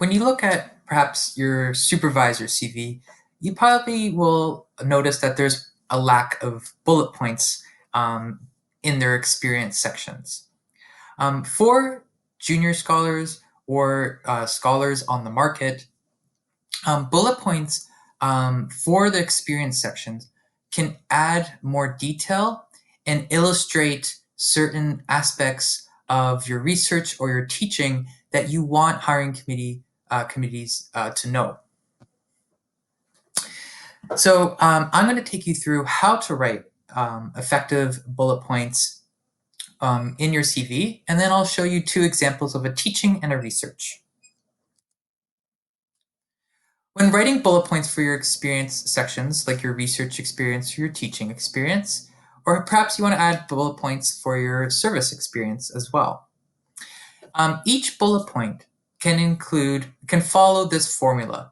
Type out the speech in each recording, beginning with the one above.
When you look at perhaps your supervisor's CV, you probably will notice that there's a lack of bullet points in their experience sections. For junior scholars or scholars on the market, bullet points for the experience sections can add more detail and illustrate certain aspects of your research or your teaching that you want hiring committees to know. So I'm going to take you through how to write effective bullet points in your CV, and then I'll show you two examples of a teaching and a research. When writing bullet points for your experience sections, like your research experience or your teaching experience, or perhaps you want to add bullet points for your service experience as well. Each bullet point can follow this formula.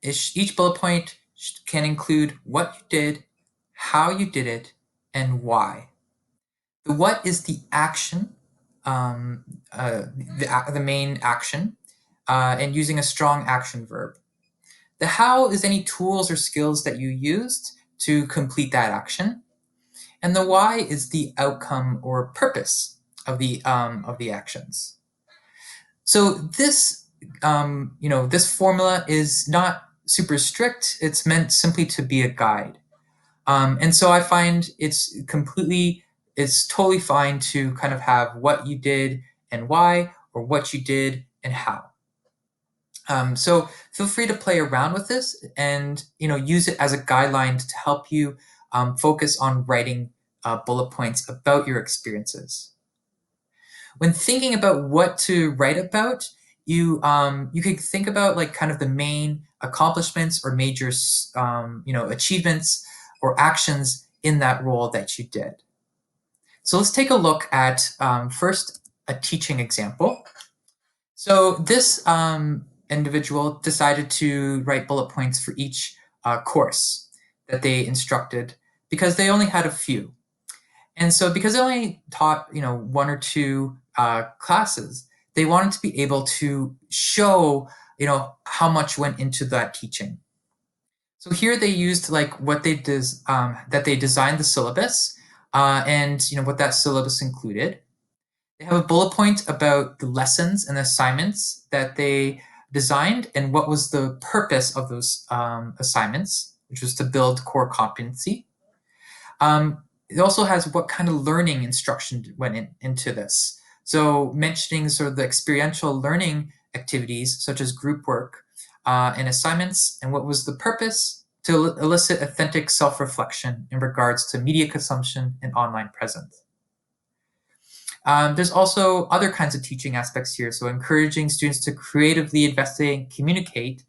Each bullet point can include what you did, how you did it, and why. The what is the action, the main action, and using a strong action verb. The how is any tools or skills that you used to complete that action. And the why is the outcome or purpose of the actions. So this, this formula is not super strict. It's meant simply to be a guide. And so I find it's totally fine to kind of have what you did and why, or what you did and how. So feel free to play around with this and use it as a guideline to help you focus on writing bullet points about your experiences. When thinking about what to write about, you could think about like kind of the main accomplishments or major achievements or actions in that role that you did. So let's take a look at first a teaching example. So this individual decided to write bullet points for each course that they instructed because they only had a few. And so because they only taught, one or two classes, they wanted to be able to show, how much went into that teaching. So here they used like what they that they designed the syllabus and what that syllabus included. They have a bullet point about the lessons and assignments that they designed and what was the purpose of those assignments, which was to build core competency. It also has what kind of learning instruction went into this. So mentioning sort of the experiential learning activities such as group work and assignments, and what was the purpose to elicit authentic self-reflection in regards to media consumption and online presence. There's also other kinds of teaching aspects here, so encouraging students to creatively investigate and communicate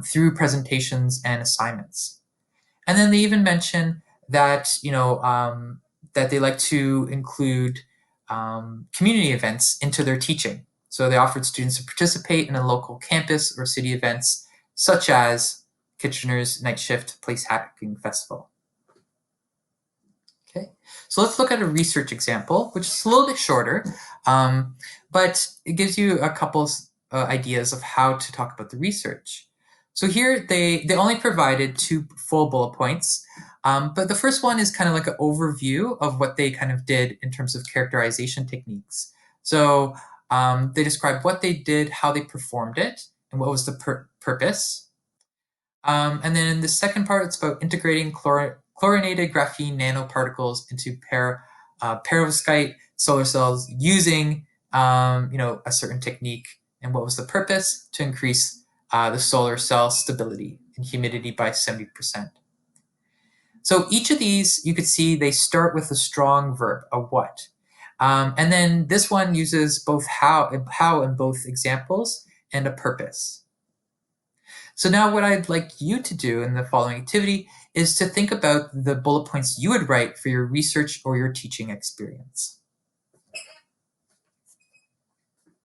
through presentations and assignments. And then they even mention that that they like to include community events into their teaching. So they offered students to participate in a local campus or city events, such as Kitchener's Night Shift Place Hacking Festival. Okay, so let's look at a research example, which is a little bit shorter, but it gives you a couple ideas of how to talk about the research. So here they only provided 2 full bullet points, but the first one is kind of like an overview of what they kind of did in terms of characterization techniques. So they described what they did, how they performed it, and what was the purpose. And then in the second part, it's about integrating chlorinated graphene nanoparticles into perovskite solar cells using a certain technique, and what was the purpose? To increase the solar cell stability and humidity by 70%. So each of these, you could see they start with a strong verb, a what. And then this one uses both how in both examples and a purpose. So now what I'd like you to do in the following activity is to think about the bullet points you would write for your research or your teaching experience.